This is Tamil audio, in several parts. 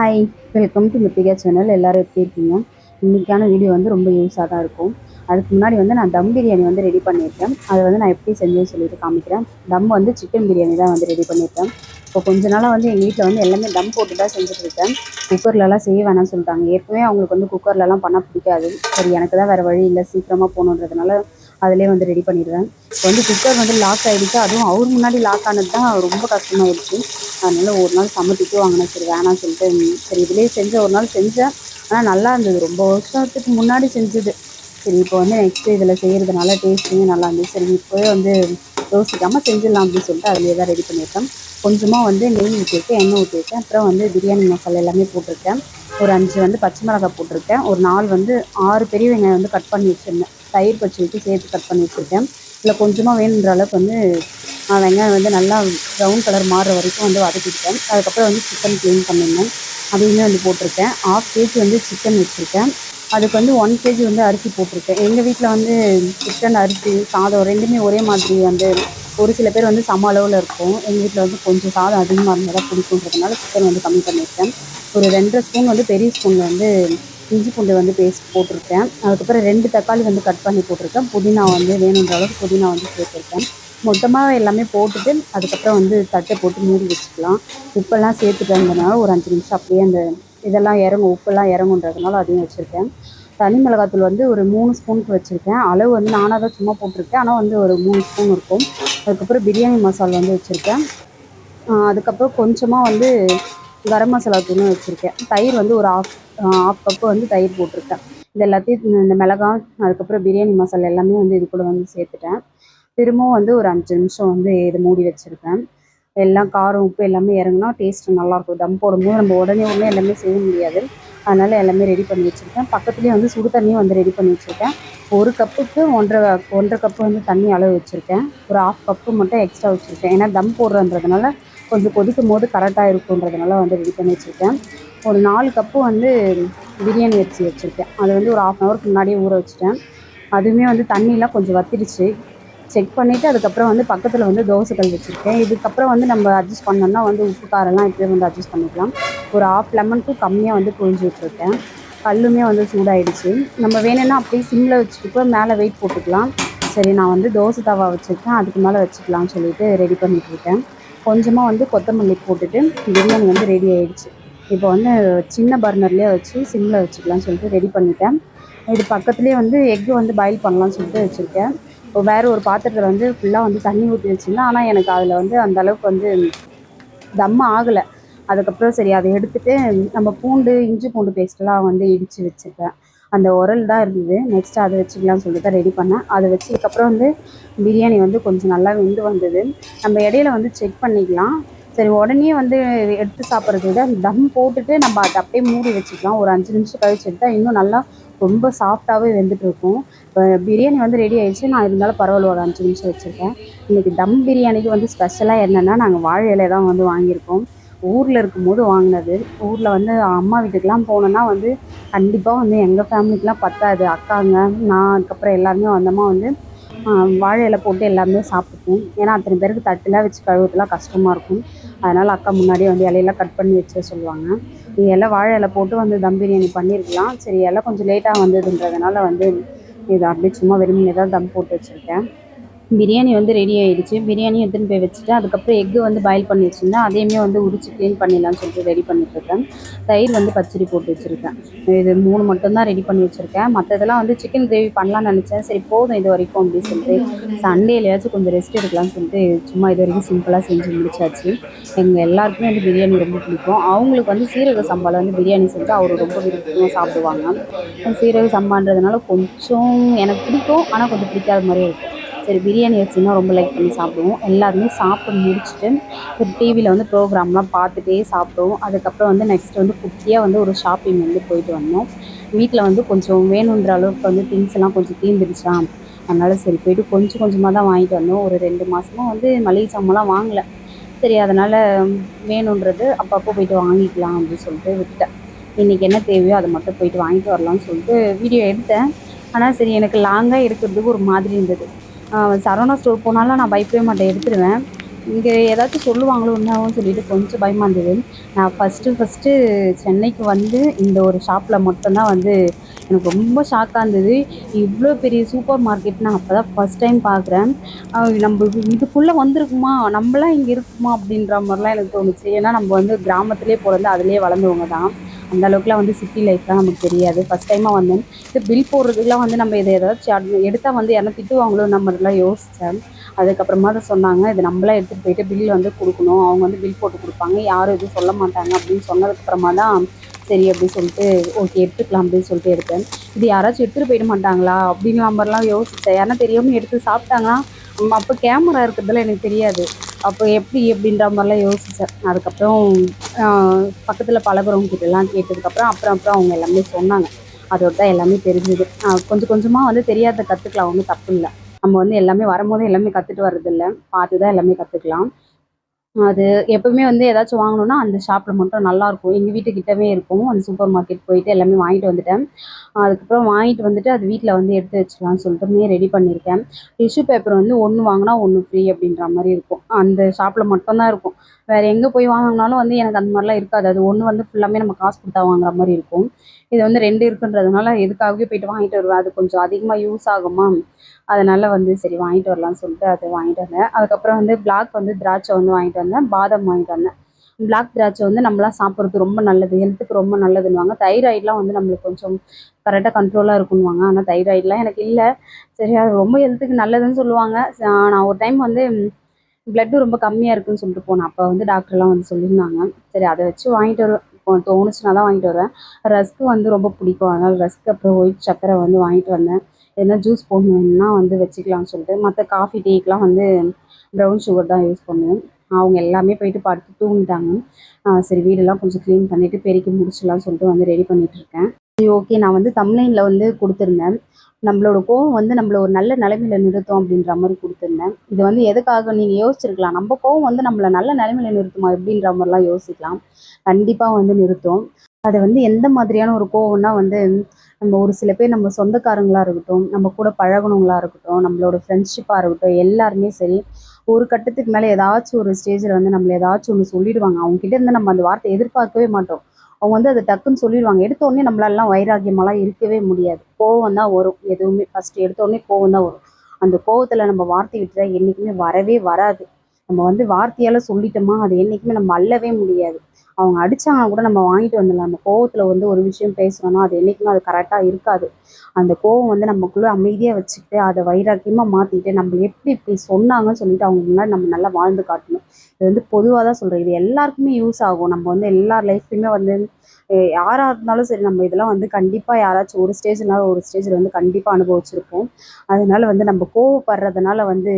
Hi, welcome to Mithika channel. எல்லோரும் எப்படி இருக்கீங்க? இன்றைக்கான வீடியோ வந்து ரொம்ப யூஸாக தான் இருக்கும். அதுக்கு முன்னாடி வந்து நான் தம் பிரியாணி வந்து ரெடி பண்ணியிருக்கேன். அதை வந்து நான் எப்படி செஞ்சேன்னு சொல்லிட்டு காமிக்கிறேன். தம் வந்து சிக்கன் பிரியாணி தான் வந்து ரெடி பண்ணியிருக்கேன். இப்போ கொஞ்ச நாளாக வந்து எங்கள் வீட்டில் வந்து எல்லாமே தம் போட்டு தான் செஞ்சுட்ருக்கேன். குக்கர்லலாம் செய்ய வேணாம்னு சொல்லிட்டாங்க. ஏற்கனவே அவங்களுக்கு வந்து குக்கர்லலாம் பண்ண பிடிக்காது. சரி, எனக்கு தான் வேறு வழி இல்லை, சீக்கிரமாக போகணுன்றதுனால அதிலே வந்து ரெடி பண்ணிடுவேன். இப்போ வந்து குக்கர் வந்து லாக் ஆகிடுச்சு. அதுவும் அவர் முன்னாடி லாக் ஆனது தான் ரொம்ப கஷ்டமாயிடுச்சு. அதனால் ஒரு நாள் செம்ம திட்டு வாங்கினேன். சரி வேணாம்னு சொல்லிட்டு சரி இதிலே ஒரு நாள் செஞ்சேன். ஆனால் நல்லா இருந்தது. ரொம்ப வருஷத்துக்கு முன்னாடி செஞ்சது. சரி இப்போ வந்து நெக்ஸ்ட்டு இதில் செய்கிறதுனால டேஸ்ட்டுமே நல்லா இருந்துச்சு. சரி இப்போவே வந்து யோசிக்காமல் செஞ்சிடலாம் அப்படின்னு சொல்லிட்டு அதிலே தான் ரெடி பண்ணியிருக்கேன். கொஞ்சமாக வந்து நெய் ஊற்றிருக்கேன், எண்ணெய் ஊற்றிருக்கேன். அப்புறம் வந்து பிரியாணி மசாலா எல்லாமே போட்டிருக்கேன். ஒரு 5 வந்து பச்சை மிளகாய் போட்டிருக்கேன். ஒரு 4 வந்து 6 பெரிய வெங்காயம் வந்து கட் பண்ணி வச்சுருந்தேன். தயிர் பச்சடிக்கு சேர்த்து கட் பண்ணி வச்சுருக்கேன். இதில் கொஞ்சமாக வேணுன்ற அளவுக்கு வந்து வெங்காயம் வந்து நல்லா ப்ரௌன் கலர் மாறுற வரைக்கும் வந்து வதக்கிட்டேன். அதுக்கப்புறம் வந்து சிக்கன் க்ளீன் பண்ணியிருந்தேன். அதையுமே வந்து போட்டிருக்கேன். 1/2 கேஜி வந்து சிக்கன் வச்சுருக்கேன். அதுக்கு வந்து 1 கேஜி வந்து அரிசி போட்டிருக்கேன். எங்கள் வீட்டில் வந்து சிக்கன், அரிசி, சாதம் 2மே ஒரே மாதிரி வந்து ஒரு சில பேர் வந்து சம அளவில் இருக்கும். எங்கள் வீட்டில் வந்து கொஞ்சம் சாதம் அதிகமாக இருந்தால் தான் பிடிக்குன்றதுனால சிக்கன் வந்து கம்மி பண்ணியிருக்கேன். ஒரு 2.5 ஸ்பூன் வந்து பெரிய ஸ்பூனில் வந்து இஞ்சி பூண்டு வந்து பேஸ்ட் போட்டிருக்கேன். அதுக்கப்புறம் 2 தக்காளி வந்து கட் பண்ணி போட்டிருக்கேன். புதினா வந்து வேணுன்ற அளவுக்கு புதினா வந்து சேர்த்துருக்கேன். மொத்தமாக எல்லாமே போட்டுட்டு அதுக்கப்புறம் வந்து தட்டை போட்டு மூடி வச்சுக்கலாம். உப்பெல்லாம் சேர்த்துட்டதுனால ஒரு 5 நிமிஷம் அப்படியே அந்த இதெல்லாம் இறங்கும், உப்பெல்லாம் இறங்குன்றதுனால அதையும் வச்சுருக்கேன். தனி மிளகாத்தூள் வந்து ஒரு 3 ஸ்பூனுக்கு வச்சுருக்கேன். அளவு வந்து நானாக தான் சும்மா போட்டிருக்கேன். ஆனால் வந்து ஒரு 3 ஸ்பூன் இருக்கும். அதுக்கப்புறம் பிரியாணி மசாலா வந்து வச்சுருக்கேன். அதுக்கப்புறம் கொஞ்சமாக வந்து கரம் மசாலா தூளும் வச்சுருக்கேன். தயிர் வந்து ஒரு ஆஃப் கப்பு வந்து தயிர் போட்டிருக்கேன். இது எல்லாத்தையும் இந்த மிளகாய், அதுக்கப்புறம் பிரியாணி மசாலா எல்லாமே வந்து இது கூட வந்து சேர்த்துட்டேன். திரும்பவும் வந்து ஒரு 5 நிமிஷம் வந்து இதை மூடி வச்சுருக்கேன். எல்லாம் காரம், உப்பு எல்லாமே இறங்குனா டேஸ்ட்டு நல்லாயிருக்கும். தம் போடும்போது நம்ம உடனே எல்லாமே செய்ய முடியாது. அதனால் எல்லாமே ரெடி பண்ணி வச்சுருக்கேன். பக்கத்துலேயே வந்து சுடு தண்ணியும் வந்து ரெடி பண்ணி வச்சுருக்கேன். 1 கப்புக்கு 1 1/2 கப்பு வந்து தண்ணி அளவு வச்சுருக்கேன். ஒரு 1/2 கப்பு மட்டும் எக்ஸ்ட்ரா வச்சுருக்கேன். ஏன்னா தம் போடுறன்றதுனால கொஞ்சம் கொதிக்கும் போது கரெக்டாக இருக்குன்றதுனால வந்து ரெடி பண்ணி வச்சுருக்கேன். ஒரு 4 கப்பு வந்து பிரியாணி அரிசி வச்சுருக்கேன். அது வந்து ஒரு 1/2 அன் ஹவருக்கு முன்னாடியே ஊற வச்சுட்டேன். அதுவுமே வந்து தண்ணிலாம் கொஞ்சம் வத்திடுச்சு. செக் பண்ணிவிட்டு அதுக்கப்புறம் வந்து பக்கத்தில் வந்து தோசை கல் வச்சுருக்கேன். இதுக்கப்புறம் வந்து நம்ம அட்ஜஸ்ட் பண்ணோம்னா வந்து உப்பு காரம்லாம் இப்போயே வந்து அட்ஜஸ்ட் பண்ணிக்கலாம். ஒரு 1/2 லெமனுக்கும் கம்மியாக வந்து புழிஞ்சு விட்டுருக்கேன். கல்லுமே வந்து சூடாயிடுச்சு. நம்ம வேணும்னா அப்படியே சிம்மில் வச்சுட்டு கூட மேலே வெயிட் போட்டுக்கலாம். சரி, நான் வந்து தோசை தவா வச்சுருக்கேன், அதுக்கு மேலே வச்சுக்கலாம்னு சொல்லிட்டு ரெடி பண்ணிகிட்ருக்கேன். கொஞ்சமாக வந்து கொத்தமல்லி போட்டுட்டு பிரியாணி வந்து ரெடி ஆயிடுச்சு. இப்போ வந்து சின்ன பர்னர்லேயே வச்சு சிம்மில் வச்சுக்கலாம்னு சொல்லிட்டு ரெடி பண்ணிட்டேன். இது பக்கத்துலேயே வந்து எக்கு வந்து பாயில் பண்ணலாம்னு சொல்லிட்டு வச்சுருக்கேன். இப்போ வேறு ஒரு பாத்திரத்தில் வந்து ஃபுல்லாக வந்து தண்ணி ஊற்றி வச்சுருந்தேன். ஆனால் எனக்கு அதில் வந்து அந்த அளவுக்கு வந்து தம் ஆகலை. அதுக்கப்புறம் சரி அதை எடுத்துட்டு நம்ம பூண்டு, இஞ்சி பூண்டு பேஸ்ட்டெல்லாம் வந்து இடித்து வச்சுருக்கேன். அந்த உரல் தான் இருந்தது. நெக்ஸ்ட்டு அதை வச்சுக்கலாம்னு சொல்லிட்டு தான் ரெடி பண்ணேன். அதை வச்சதுக்கப்புறம் வந்து பிரியாணி வந்து கொஞ்சம் நல்லா வெந்து வந்தது. நம்ம இடையில வந்து செக் பண்ணிக்கலாம். சரி, உடனே வந்து எடுத்து சாப்பிட்றத விட தம் போட்டுட்டு நம்ம அதை அப்படியே மூடி வச்சுக்கலாம். ஒரு 5 நிமிஷம் கழிச்சு எடுத்தா இன்னும் நல்லா ரொம்ப சாஃப்டாகவே வெந்துட்டுருக்கும். இப்போ பிரியாணி வந்து ரெடி ஆயிடுச்சு. நான் இருந்தாலும் பரவாயில்ல, ஒரு 5 நிமிஷம் வச்சுருக்கேன். இன்றைக்கி தம் பிரியாணிக்கு வந்து ஸ்பெஷலாக என்னென்னா, நாங்கள் வாழை இலை தான் வந்து வாங்கியிருக்கோம். ஊரில் இருக்கும்போது வாங்கினது. ஊரில் வந்து அம்மா வீட்டுக்கெலாம் போனோன்னா வந்து கண்டிப்பாக வந்து எங்கள் ஃபேமிலிக்கெலாம் பத்தாது. அக்காங்க, நான், அதுக்கப்புறம் எல்லாருமே வந்தோமா வந்து வாழை இலை போட்டு எல்லாருமே சாப்பிட்டுப்போம். ஏன்னா அத்தனை பேருக்கு தட்டுலாம் வச்சு கழுவுறதுலாம் கஷ்டமாக இருக்கும். அதனால் அக்கா முன்னாடியே வந்து இலையெல்லாம் கட் பண்ணி வச்சுக்க சொல்லுவாங்க. இலை வாழை இலை போட்டு வந்து தம் பிரியாணி பண்ணியிருக்கலாம். சரி, இலை கொஞ்சம் லேட்டாக வந்ததுன்றதுனால வந்து இதை அப்படியே சும்மா வெறுமனே தான் தம் போட்டு வச்சுருக்கேன். பிரியாணி வந்து ரெடி ஆகிடுச்சு. பிரியாணியும் எடுத்துன்னு போய் வச்சுட்டேன். அதுக்கப்புறம் எக்கு வந்து பாயில் பண்ணி வச்சுருந்தேன். அதையுமே வந்து உரித்து க்ளீன் பண்ணிடலான்னு சொல்லிட்டு ரெடி பண்ணிட்டுருக்கேன். தயிர் வந்து பச்சடி போட்டு வச்சுருக்கேன். இது 3 மட்டும் தான் ரெடி பண்ணி வச்சுருக்கேன். மற்றதெல்லாம் வந்து சிக்கன் கிரேவி பண்ணலான்னு நினச்சேன். சரி போதும் இது வரைக்கும் அப்படின்னு சொல்லிட்டு சண்டேலையாச்சும் கொஞ்சம் ரெஸ்ட் எடுக்கலாம்னு சொல்லிட்டு சும்மா இது வரைக்கும் சிம்பிளாக செஞ்சு முடிச்சாச்சு. எங்கள் எல்லாருக்குமே வந்து பிரியாணி ரொம்ப பிடிக்கும். அவங்களுக்கு வந்து சீரக சம்பாவில் வந்து பிரியாணி செஞ்சால் அவர் ரொம்ப விருப்பமாக சாப்பிடுவாங்க. சீரக சம்பான்றதுனால கொஞ்சம் எனக்கு பிடிக்கும், ஆனால் கொஞ்சம் பிடிக்காத மாதிரியே இருக்கும். சரி, பிரியாணி அரிசினா ரொம்ப லைக் பண்ணி சாப்பிடுவோம். எல்லாருமே சாப்பிட்டு முடிச்சுட்டு ஒரு டிவியில் வந்து ப்ரோக்ராம்லாம் பார்த்துட்டே சாப்பிடுவோம். அதுக்கப்புறம் வந்து நெக்ஸ்ட் வந்து குட்டியாக வந்து ஒரு ஷாப்பிங் வந்து போயிட்டு வந்தோம். வீட்டில் வந்து கொஞ்சம் வேணுன்ற அளவுக்கு வந்து திங்ஸ் எல்லாம் கொஞ்சம் தீர்ந்துடுச்சா, அதனால் சரி போயிட்டு கொஞ்சம் கொஞ்சமாக தான் வாங்கிட்டு வந்தோம். ஒரு 2 மாதமா வந்து மளிகை சாமான்லாம் வாங்கலை. சரி, அதனால் வேணுன்றது அப்பப்போ போயிட்டு வாங்கிக்கலாம் அப்படின்னு சொல்லிட்டு விட்டுட்டேன். இன்றைக்கி என்ன தேவையோ அதை மட்டும் போயிட்டு வாங்கிட்டு வரலாம்னு சொல்லிட்டு வீடியோ எடுத்தேன். ஆனால் சரி, எனக்கு லாங்காக இருக்கிறதுக்கு ஒரு மாதிரி இருந்தது. சரவணா ஸ்டோர் போனாலும் நான் பயப்படவே மாட்டேன், எடுத்துருவேன். இங்கே ஏதாச்சும் சொல்லுவாங்களோ என்னாவும் சொல்லிட்டு கொஞ்சம் பயமாக இருந்தது. நான் ஃபஸ்ட்டு சென்னைக்கு வந்து இந்த ஒரு ஷாப்பில் மட்டும்தான் வந்து எனக்கு ரொம்ப ஷாக்காக இருந்தது. இவ்வளோ பெரிய சூப்பர் மார்க்கெட் நான் அப்போ தான் ஃபஸ்ட் டைம் பார்க்குறேன். நம்ம இதுக்குள்ளே வந்திருக்குமா, நம்மலாம் இங்கே இருக்குமா அப்படின்ற மாதிரிலாம் எனக்கு தோணுச்சு. ஏன்னா நம்ம வந்து கிராமத்திலே பிறந்து அதிலேயே வளர்ந்தவங்க தான். அந்த அளவுக்குலாம் வந்து சிட்டி லைஃப்லாம் நமக்கு தெரியாது. ஃபஸ்ட் டைமாக வந்தேன். இது பில் போடுறதுக்குலாம் வந்து நம்ம இதை ஏதாச்சும் எடுத்தால் வந்து யாரும் திட்டுவாங்களோ நம்ம மாதிரிலாம் யோசித்தேன். அதுக்கப்புறமா தான் சொன்னாங்க, இது நம்மளா எடுத்துகிட்டு போயிட்டு பில் வந்து கொடுக்கணும், அவங்க வந்து பில் போட்டு கொடுப்பாங்க, யாரும் எதுவும் சொல்ல மாட்டாங்க அப்படின்னு சொன்னதுக்கப்புறமா தான் சரி அப்படின்னு சொல்லிட்டு ஓகே எடுத்துக்கலாம் அப்படின்னு சொல்லிட்டு எடுத்தேன். இது யாராச்சும் எடுத்துகிட்டு போயிட மாட்டாங்களா அப்படிங்கிற மாதிரிலாம் யோசித்தேன். யாருன்னா தெரியாமல் எடுத்து சாப்பிட்டாங்கன்னா அப்போ கேமரா இருக்கிறதுல எனக்கு தெரியாது, அப்போ எப்படி அப்படின்ற மாதிரிலாம் யோசித்தேன். அதுக்கப்புறம் பக்கத்தில் பழகுறவங்க கிட்டலாம் கேட்டதுக்கப்புறம் அப்புறம் அவங்க எல்லாமே சொன்னாங்க. அதோட தான் எல்லாமே தெரிஞ்சுது. கொஞ்சம் கொஞ்சமாக வந்து தெரியாத கற்றுக்கலாம், ஒன்றும் தப்பு இல்லை. நம்ம வந்து எல்லாமே வரும்போது எல்லாமே கற்றுட்டு வர்றதில்ல, பார்த்து தான் எல்லாமே கற்றுக்கலாம். அது எப்பவுமே வந்து ஏதாச்சும் வாங்கணும்னா அந்த ஷாப்பில் மட்டும் நல்லாயிருக்கும். எங்கள் வீட்டுக்கிட்டவே இருக்கும். அந்த சூப்பர் மார்க்கெட் போயிட்டு எல்லாமே வாங்கிட்டு வந்துட்டேன். அதுக்கப்புறம் வாங்கிட்டு வந்துட்டு அது வீட்டில் வந்து எடுத்து வச்சுக்கலாம்னு சொல்லிட்டு ரெடி பண்ணியிருக்கேன். டிஷ்யூ பேப்பர் வந்து 1 வாங்கினா 1 ஃப்ரீ அப்படின்ற மாதிரி இருக்கும். அந்த ஷாப்பில் மட்டும் தான் இருக்கும். வேறு எங்கே போய் வாங்கினாலும் வந்து எனக்கு அந்த மாதிரிலாம் இருக்காது. அது 1 வந்து ஃபுல்லாமே நம்ம காசு கொடுத்தா வாங்குற மாதிரி இருக்கும். இது வந்து 2 இருக்குன்றதுனால எதுக்காகவே போயிட்டு வாங்கிட்டு வருவேன். அது கொஞ்சம் அதிகமாக யூஸ் ஆகுமா, அதனால வந்து சரி வாங்கிட்டு வரலான்னு சொல்லிட்டு அதை வாங்கிட்டு வந்தேன். அதுக்கப்புறம் வந்து பிளாக் வந்து திராட்சை வந்து வாங்கிட்டு வந்தேன், பாதாம் வாங்கிட்டு வந்தேன். பிளாக் திராட்சை வந்து நம்மளாம் சாப்பிட்றது ரொம்ப நல்லது, ஹெல்த்துக்கு ரொம்ப நல்லதுன்னுவாங்க. தைராய்டெலாம் வந்து நம்மளுக்கு கொஞ்சம் கரெக்டாக கண்ட்ரோலாக இருக்குன்னுவாங்க. ஆனால் தைராய்டெலாம் எனக்கு இல்லை. சரி அது ரொம்ப ஹெல்த்துக்கு நல்லதுன்னு சொல்லுவாங்க. நான் ஒரு டைம் வந்து பிளட்டு ரொம்ப கம்மியாக இருக்குன்னு சொல்லிட்டு போனேன். அப்போ வந்து டாக்டர்லாம் வந்து சொல்லியிருந்தாங்க. சரி அதை வச்சு வாங்கிட்டு வருவேன். இப்போ தோணுச்சுன்னா தான் வாங்கிட்டு வருவேன். ரஸ்க்கு வந்து ரொம்ப பிடிக்கும். அதனால் ரஸ்க் அப்புறம் ஒயிட் சர்க்கரை வந்து வாங்கிட்டு வந்தேன். எதனா ஜூஸ் போடணுன்னா வந்து வச்சுக்கலாம்னு சொல்லிட்டு. மற்ற காஃபி டீக்கெலாம் வந்து ப்ரௌன் சுகர் தான் யூஸ் பண்ணுவேன். அவங்க எல்லாமே போயிட்டு படுத்து தூங்கிட்டாங்க. சரி வீடெல்லாம் கொஞ்சம் க்ளீன் பண்ணிவிட்டு பெருக்கி முடிச்சிடலாம்னு சொல்லிட்டு வந்து ரெடி பண்ணிகிட்ருக்கேன். சரி ஓகே, நான் வந்து தம்ப்நெயில்ல வந்து கொடுத்துருந்தேன். நம்மளோட கோவம் வந்து நம்மள ஒரு நல்ல நிலைமையில நிறுத்தும் அப்படின்ற மாதிரி கொடுத்துருந்தேன். இது வந்து எதுக்காக நீங்கள் யோசிச்சிருக்கலாம். நம்ம கோவம் வந்து நம்மள நல்ல நிலைமையில நிறுத்துமா எப்படின்ற மாதிரிலாம் யோசிக்கலாம். கண்டிப்பாக வந்து நிறுத்தும். அது வந்து எந்த மாதிரியான ஒரு கோவம்னா வந்து நம்ம ஒரு சில பேர் நம்ம சொந்தக்காரங்களா இருக்கட்டும், நம்ம கூட பழகுனவங்களா இருக்கட்டும், நம்மளோட ஃப்ரெண்ட்ஷிப்பாக இருக்கட்டும், எல்லாருமே சரி ஒரு கட்டத்துக்கு மேலே ஏதாச்சும் ஒரு ஸ்டேஜில் வந்து நம்மள ஏதாச்சும் ஒன்று சொல்லிடுவாங்க. அவங்ககிட்ட இருந்து நம்ம அந்த வார்த்தையை எதிர்பார்க்கவே மாட்டோம். அவங்க வந்து அதை டக்குன்னு சொல்லிடுவாங்க. எடுத்த உடனே நம்மளாலலாம் வைராக்கியமாலாம் இருக்கவே முடியாது. கோவம் தான் வரும். எதுவுமே ஃபஸ்ட்டு எடுத்த உடனே கோவம் தான் வரும். அந்த கோவத்தில் நம்ம வார்த்தை விட்டுட்டா என்றைக்குமே வரவே வராது. நம்ம வந்து வார்த்தையால் சொல்லிட்டோமா அது என்றைக்குமே நம்ம அள்ளவே முடியாது. அவங்க அடிச்சாங்கன்னா கூட நம்ம வாங்கிட்டு வந்துடலாம். அந்த கோவத்தில் வந்து ஒரு விஷயம் பேசுகிறோன்னா அது என்றைக்குமே அது கரெக்டாக இருக்காது. அந்த கோவம் வந்து நமக்குள்ளே அமைதியாக வச்சுக்கிட்டு அதை வைராக்கியமாக மாற்றிட்டு நம்ம எப்படி இப்படி சொன்னாங்கன்னு சொல்லிட்டு அவங்க முன்னாடி நம்ம நல்லா வாழ்ந்து காட்டணும். இது வந்து பொதுவாக தான் சொல்கிறேன். இது எல்லாருக்குமே யூஸ் ஆகும். நம்ம வந்து எல்லார் லைஃப்லையுமே வந்து யாராக இருந்தாலும் சரி நம்ம இதெல்லாம் வந்து கண்டிப்பாக யாராச்சும் ஒரு ஸ்டேஜ்னால ஒரு ஸ்டேஜில் வந்து கண்டிப்பாக அனுபவிச்சிருப்போம். அதனால வந்து நம்ம கோவப்படுறதுனால வந்து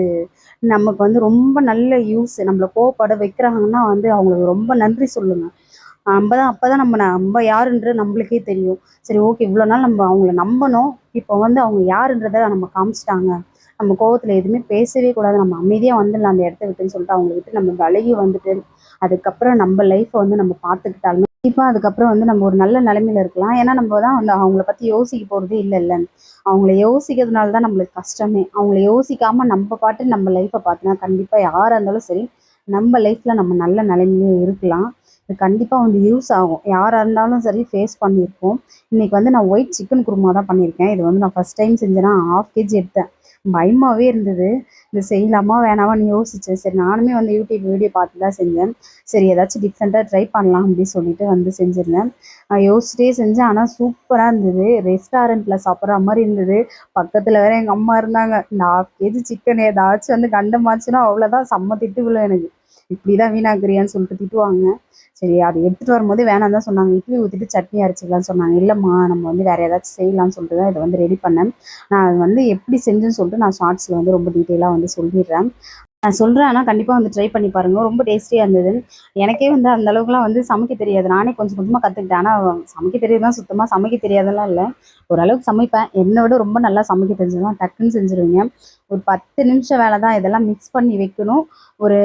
நமக்கு வந்து ரொம்ப நல்ல யூஸ். நம்மள கோவப்பட வைக்கிறாங்கன்னா வந்து அவங்களுக்கு ரொம்ப நன்றி சொல்லுங்க. அப்பதான் நம்ம யாருன்றது நம்மளுக்கே தெரியும். சரி ஓகே, இவ்வளோ நாள் நம்ம அவங்கள நம்பினோம். இப்போ வந்து அவங்க யாருன்றதை நம்ம காமிச்சிட்டாங்க. நம்ம கோவத்தில் எதுவுமே பேசவே கூடாது. நம்ம அமைதியாக வந்துடலாம் அந்த இடத்த விட்டுன்னு சொல்லிட்டு அவங்கள விட்டு நம்ம விலகி வந்துட்டு அதுக்கப்புறம் நம்ம லைஃப்பை வந்து நம்ம பார்த்துக்கிட்டாலுமே கண்டிப்பாக அதுக்கப்புறம் வந்து நம்ம ஒரு நல்ல நிலைமையில இருக்கலாம். ஏன்னா நம்ம தான் வந்து அவங்கள பற்றி யோசிக்க போகிறதே இல்லைல்ல. அவங்கள யோசிக்கிறதுனால தான் நம்மளுக்கு கஷ்டமே. அவங்கள யோசிக்காமல் நம்ம பாட்டு நம்ம லைஃப்பை பார்த்தோன்னா கண்டிப்பாக யாராக இருந்தாலும் சரி நம்ம லைஃப்பில் நம்ம நல்ல நிலைமையிலே இருக்கலாம். இது கண்டிப்பாக வந்து யூஸ் ஆகும். யாராக இருந்தாலும் சரி ஃபேஸ் பண்ணியிருப்போம். இன்றைக்கி வந்து நான் ஒயிட் சிக்கன் குருமா தான் பண்ணியிருக்கேன். இது வந்து நான் ஃபஸ்ட் டைம் செஞ்சேன்னா 1/2 கேஜி எடுத்தேன். பயமாகவே இருந்தது. இது செய்யலாமா வேணாமான்னு யோசித்தேன். சரி நானுமே வந்து யூடியூப் வீடியோ பார்த்து தான் செஞ்சேன். சரி ஏதாச்சும் டிஃப்ரெண்ட்டாக ட்ரை பண்ணலாம் அப்படின்னு சொல்லிட்டு வந்து செஞ்சுருந்தேன். யோசிச்சிட்டே செஞ்சேன். ஆனால் சூப்பராக இருந்தது. ரெஸ்டாரண்ட்டில் சாப்பிட்ற மாதிரி இருந்தது. பக்கத்தில் வேற எங்கள் அம்மா இருந்தாங்க. இந்த 1/2 கேஜி சிக்கன் ஏதாச்சும் வந்து கண்டமாச்சுன்னா அவ்வளோதான், செம்ம திட்டு விழும் எனக்கு. இப்படி தான் வீணாக்குறியான்னு சொல்லிட்டு திட்டுவாங்க. சரி அது எடுத்துகிட்டு வரும்போது வேணான்னு தான் சொன்னாங்க. இட்லி ஊற்றிட்டு சட்னி அரைச்சிக்கலாம்னு சொன்னாங்க. இல்லைம்மா நம்ம வந்து வேறு ஏதாச்சும் செய்யலாம்னு சொல்லிட்டு தான் இதை வந்து ரெடி பண்ணேன். நான் அது வந்து எப்படி செஞ்சேன்னு சொல்லிட்டு நான் ஷார்ட்ஸில் வந்து ரொம்ப டீட்டெயிலாக வந்து சொல்லிடுறேன். நான் சொல்கிறேன், ஆனால் கண்டிப்பாக வந்து ட்ரை பண்ணி பாருங்க. ரொம்ப டேஸ்டியாக இருந்தது. எனக்கே வந்து அந்த அளவுக்குலாம் வந்து சமைக்க தெரியாது. நானே கொஞ்சம் கொஞ்சமாக கற்றுக்கிட்டேன். ஆனால் சமைக்க தெரியாதுன்னா சுத்தமாக சமைக்க தெரியாதெல்லாம் இல்லை. ஓரளவுக்கு சமைப்பேன். என்னை விட ரொம்ப நல்லா சமைக்க தெரிஞ்சவங்க டக்குன்னு செஞ்சுருவீங்க. ஒரு 10 நிமிஷம் வேலை தான். இதெல்லாம் மிக்ஸ் பண்ணி வைக்கணும். ஒரு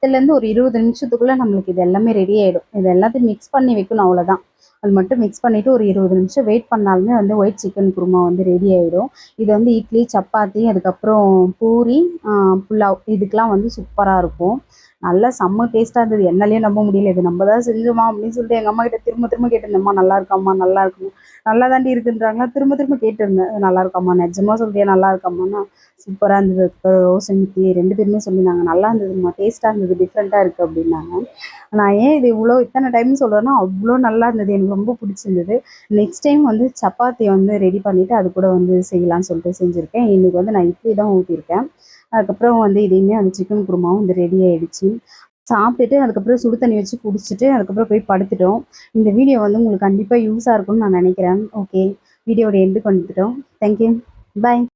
10லேருந்து ஒரு 20 நிமிஷத்துக்குள்ளே நம்மளுக்கு இது எல்லாமே ரெடி ஆகிடும். இது எல்லாத்தையும் மிக்ஸ் பண்ணி வைக்கணும், அவ்வளோதான். அது மட்டும் மிக்ஸ் பண்ணிவிட்டு ஒரு 20 நிமிஷம் வெயிட் பண்ணாலுமே வந்து ஒயிட் சிக்கன் குருமா வந்து ரெடி ஆகிடும். இது வந்து இட்லி, சப்பாத்தி, அதுக்கப்புறம் பூரி, புலாவ் இதுக்கெலாம் வந்து சூப்பராக இருக்கும். நல்லா செம்ம டேஸ்ட்டாக இருந்தது. என்னாலேயே நம்ப முடியல. இது நம்ம தான் செஞ்சோமா அப்படின்னு சொல்லிட்டு எங்கள் அம்மா கிட்ட திரும்ப திரும்ப கேட்டிருந்தேன்ம்மா, நல்லா இருக்காம்மா, நல்லா இருக்குமா, நல்லா தாண்டி இருக்குன்றாங்களா, திரும்ப திரும்ப கேட்டிருந்தேன். நல்லா இருக்காம்மா, நிஜமா சொல்றியா, நல்லா இருக்காம்மாண்ணா, சூப்பராக இருந்தது. ரோஷன் இட்லி 2 பேருமே சொல்லியிருந்தாங்க, நல்லா இருந்ததும்மா, டேஸ்ட்டாக இருந்தது, டிஃப்ரெண்ட்டாக இருக்குது அப்படின்னாங்க. நான் ஏன் இது இத்தனை டைம் சொல்கிறேன்னா, அவ்வளோ நல்லா இருந்தது, எனக்கு ரொம்ப பிடிச்சிருந்தது. நெக்ஸ்ட் டைம் வந்து சப்பாத்தி வந்து ரெடி பண்ணிவிட்டு அது கூட வந்து செய்யலான்னு சொல்லிட்டு செஞ்சுருக்கேன். இன்றைக்கி வந்து நான் இட்லி தான் ஊற்றிருக்கேன். அதுக்கப்புறம் வந்து இதையுமே அந்த சிக்கன் குருமாவும் வந்து ரெடி ஆகிடுச்சு. சாப்பிட்டுட்டு அதுக்கப்புறம் சுடு தண்ணி வச்சு குடிச்சிட்டு அதுக்கப்புறம் போய் படுத்துட்டோம். இந்த வீடியோ வந்து உங்களுக்கு கண்டிப்பாக யூஸாக இருக்கும்னு நான் நினைக்கிறேன். ஓகே, வீடியோட எண்டுக்கு வந்துட்டோம். தேங்க்யூ. பாய்.